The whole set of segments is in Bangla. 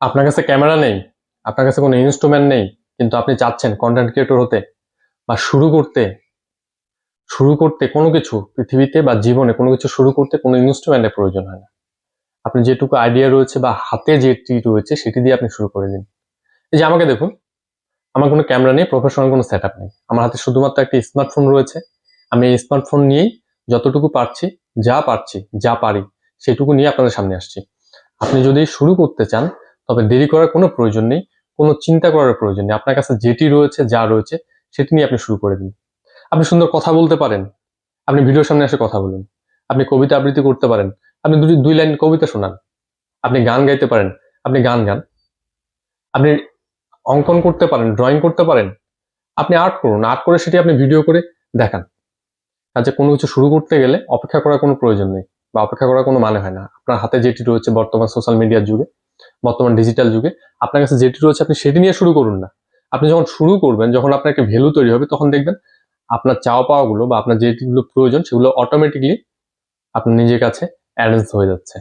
আপনার কাছে ক্যামেরা নেই, আপনার কাছে কোনো ইনস্ট্রুমেন্ট নেই, কিন্তু আপনি চাচ্ছেন কন্টেন্ট ক্রিয়েটর হতে বা শুরু করতে কোনো কিছু পৃথিবীতে বা জীবনে কোনো কিছু শুরু করতে কোনো ইনস্ট্রুমেন্টের প্রয়োজন হয় না। আপনি যেটুকু আইডিয়া রয়েছে বা হাতে যেটি রয়েছে সেটি দিয়ে আপনি শুরু করে দিন। এই যে আমাকে দেখুন, আমার কোনো ক্যামেরা নেই, প্রফেশনাল কোনো সেট আপ নেই, আমার হাতে শুধুমাত্র একটি স্মার্টফোন রয়েছে। আমি এই স্মার্টফোন নিয়েই যতটুকু পারছি, যা পারি সেটুকু নিয়ে আপনাদের সামনে আসছি। আপনি যদি শুরু করতে চান তবে দেরি করার কোনো প্রয়োজন নেই, কোনো চিন্তা করার প্রয়োজন নেই। আপনার কাছে যেটি রয়েছে, যা রয়েছে সেটি নিয়ে আপনি শুরু করে দিন। আপনি সুন্দর কথা বলতে পারেন, আপনি ভিডিওর সামনে এসে কথা বলুন। আপনি কবিতা আবৃত্তি করতে পারেন, আপনি দুই লাইন কবিতা শোনান। আপনি গান গাইতে পারেন, আপনি গান গান। আপনি অঙ্কন করতে পারেন, ড্রয়িং করতে পারেন, আপনি আর্ট করুন, আর্ট করে সেটি আপনি ভিডিও করে দেখান। কাজে কোনো কিছু শুরু করতে গেলে অপেক্ষা করার কোনো প্রয়োজন নেই বা অপেক্ষা করার কোনো মানে হয় না। আপনার হাতে যেটি রয়েছে বর্তমান সোশ্যাল মিডিয়ার যুগে, বর্তমান ডিজিটাল যুগে, আপনার কাছে যেটি রয়েছে আপনি সেটি নিয়ে শুরু করুন না। আপনি যখন শুরু করবেন, যখন আপনার একটা ভ্যালু তৈরি হবে, তখন দেখবেন আপনার চাওয়া পাওয়াগুলো বা আপনার যেগুলো প্রয়োজন সেগুলো অটোমেটিকলি আপনার নিজের কাছে অ্যারেঞ্জ হয়ে যাচ্ছে।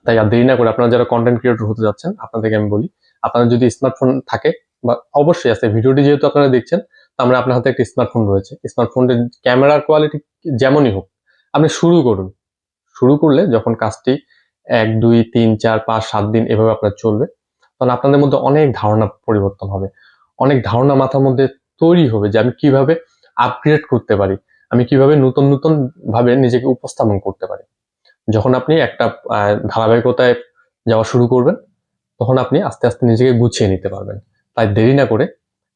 তাই আর দেরি না করে আপনারা যারা কন্টেন্ট ক্রিয়েটর হতে যাচ্ছেন, আপনাদেরকে আমি বলি, আপনাদের যদি স্মার্টফোন থাকে বা অবশ্যই আছে, ভিডিওটি যেহেতু আপনারা দেখছেন, তার মানে আপনার হাতে একটা স্মার্টফোন রয়েছে। স্মার্টফোনের ক্যামেরার কোয়ালিটি যেমনই হোক, আপনি শুরু করুন। শুরু করলে যখন কাজটি 1 2 3 4 5 7 দিন এভাবে আপনার চলবে, তখন আপনাদের মধ্যে অনেক ধারণা পরিবর্তন হবে, অনেক ধারণা মাথার মধ্যে তৈরি হবে যে আমি কিভাবে আপগ্রেড করতে পারি, আমি কিভাবে নতুন নতুন ভাবে নিজেকে উপস্থাপন করতে পারি। যখন আপনি একটা ধারাবাহিকতায় যাওয়া শুরু করবেন, তখন আপনি আস্তে আস্তে নিজেকে গুছিয়ে নিতে পারবেন। তাই দেরি না করে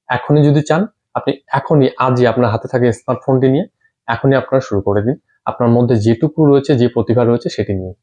এখনই যদি চান, আপনি এখনই আজই আপনার হাতে থাকে স্মার্টফোনটি নিয়ে এখনই আপনারা শুরু করে দিন। আপনার মধ্যে যেটুকু রয়েছে, যে প্রতিভা রয়েছে সেটি নিয়ে।